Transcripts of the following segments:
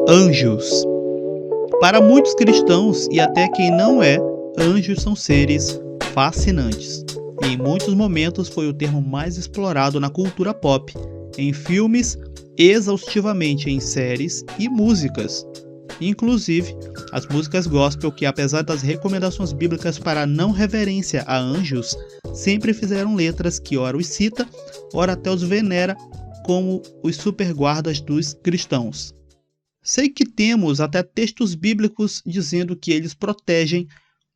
Anjos. Para muitos cristãos e até quem não é, anjos são seres fascinantes. E em muitos momentos foi o termo mais explorado na cultura pop, em filmes, exaustivamente em séries e músicas. Inclusive, as músicas gospel que, apesar das recomendações bíblicas para não reverência a anjos, sempre fizeram letras que ora os cita, ora até os venera como os superguardas dos cristãos. Sei que temos até textos bíblicos dizendo que eles protegem,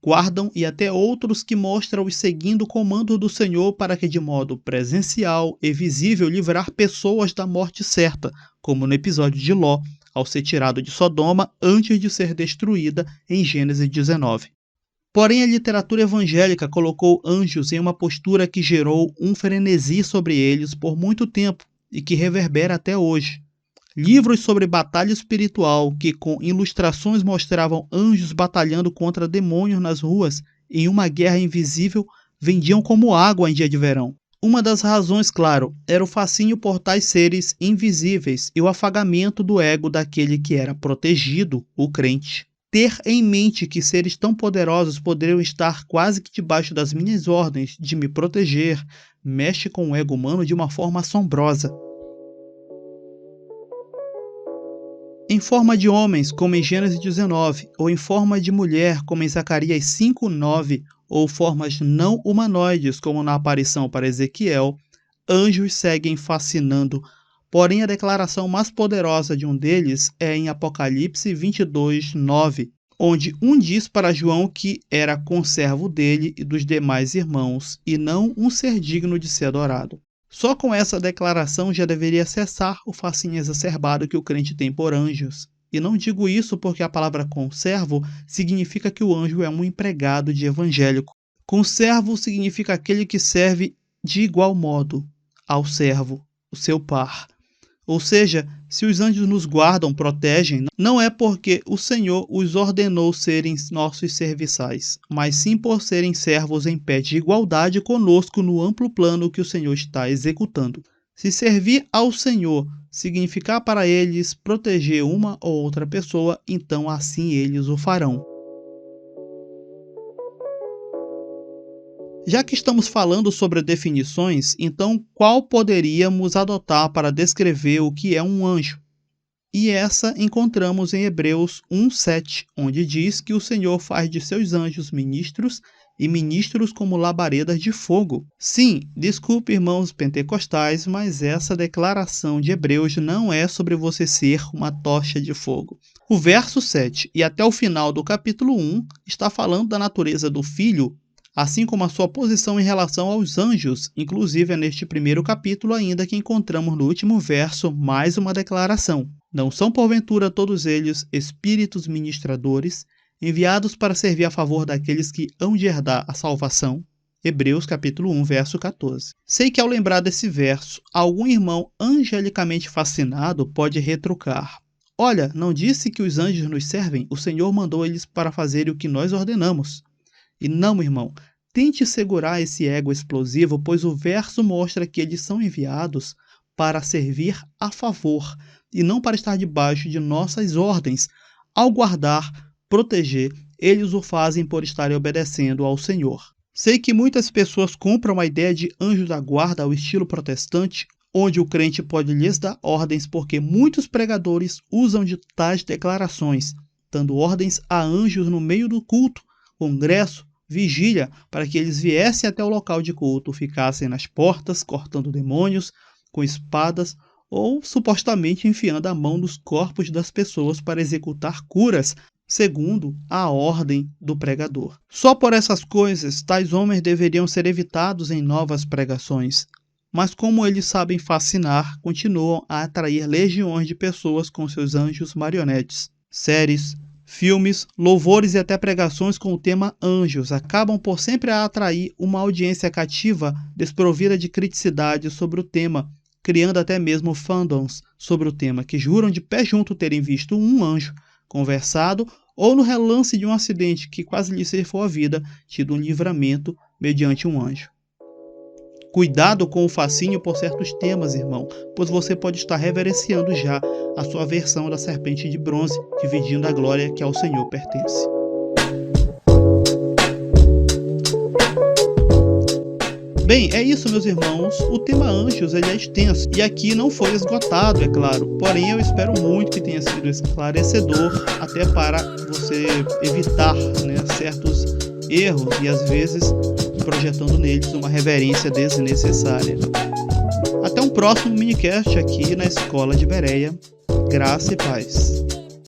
guardam e até outros que mostram os seguindo o comando do Senhor para que de modo presencial e visível livrar pessoas da morte certa, como no episódio de Ló, ao ser tirado de Sodoma antes de ser destruída em Gênesis 19. Porém, a literatura evangélica colocou anjos em uma postura que gerou um frenesi sobre eles por muito tempo e que reverbera até hoje. Livros sobre batalha espiritual que com ilustrações mostravam anjos batalhando contra demônios nas ruas em uma guerra invisível vendiam como água em dia de verão. Uma das razões, claro, era o fascínio por tais seres invisíveis e o afagamento do ego daquele que era protegido, o crente. Ter em mente que seres tão poderosos poderiam estar quase que debaixo das minhas ordens de me proteger mexe com o ego humano de uma forma assombrosa. Em forma de homens, como em Gênesis 19, ou em forma de mulher, como em Zacarias 5:9, ou formas não humanoides, como na aparição para Ezequiel, anjos seguem fascinando. Porém, a declaração mais poderosa de um deles é em Apocalipse 22:9, onde um diz para João que era conservo dele e dos demais irmãos, e não um ser digno de ser adorado. Só com essa declaração já deveria cessar o fascínio exacerbado que o crente tem por anjos. E não digo isso porque a palavra conservo significa que o anjo é um empregado de evangélico. Conservo significa aquele que serve de igual modo ao servo, o seu par. Ou seja, se os anjos nos guardam, protegem, não é porque o Senhor os ordenou serem nossos serviçais, mas sim por serem servos em pé de igualdade conosco no amplo plano que o Senhor está executando. Se servir ao Senhor significar para eles proteger uma ou outra pessoa, então assim eles o farão. Já que estamos falando sobre definições, então qual poderíamos adotar para descrever o que é um anjo? E essa encontramos em Hebreus 1:7, onde diz que o Senhor faz de seus anjos ministros e ministros como labaredas de fogo. Sim, desculpe irmãos pentecostais, mas essa declaração de Hebreus não é sobre você ser uma tocha de fogo. O verso 7 e até o final do capítulo 1 está falando da natureza do Filho, assim como a sua posição em relação aos anjos, inclusive é neste primeiro capítulo ainda que encontramos no último verso mais uma declaração. Não são porventura todos eles espíritos ministradores, enviados para servir a favor daqueles que hão de herdar a salvação? Hebreus capítulo 1, verso 14. Sei que ao lembrar desse verso, algum irmão angelicamente fascinado pode retrucar. Olha, não disse que os anjos nos servem? O Senhor mandou eles para fazerem o que nós ordenamos. E não, irmão, tente segurar esse ego explosivo, pois o verso mostra que eles são enviados para servir a favor e não para estar debaixo de nossas ordens. Ao guardar, proteger, eles o fazem por estarem obedecendo ao Senhor. Sei que muitas pessoas compram a ideia de anjo da guarda ao estilo protestante, onde o crente pode lhes dar ordens porque muitos pregadores usam de tais declarações, dando ordens a anjos no meio do culto, congresso, vigília, para que eles viessem até o local de culto, ficassem nas portas, cortando demônios com espadas ou supostamente enfiando a mão nos corpos das pessoas para executar curas, segundo a ordem do pregador. Só por essas coisas, tais homens deveriam ser evitados em novas pregações. Mas como eles sabem fascinar, continuam a atrair legiões de pessoas com seus anjos marionetes. Séries, filmes, louvores e até pregações com o tema anjos acabam por sempre atrair uma audiência cativa desprovida de criticidade sobre o tema, criando até mesmo fandoms sobre o tema que juram de pé junto terem visto um anjo, conversado ou no relance de um acidente que quase lhe ceifou a vida, tido um livramento mediante um anjo. Cuidado com o fascínio por certos temas, irmão, pois você pode estar reverenciando já a sua versão da serpente de bronze, dividindo a glória que ao Senhor pertence. Bem, é isso, meus irmãos. O tema anjos ele é extenso e aqui não foi esgotado, é claro. Porém, eu espero muito que tenha sido esclarecedor, até para você evitar, né, certos erros e às vezes projetando neles uma reverência desnecessária. Até um próximo minicast aqui na Escola de Bereia. Graça e paz.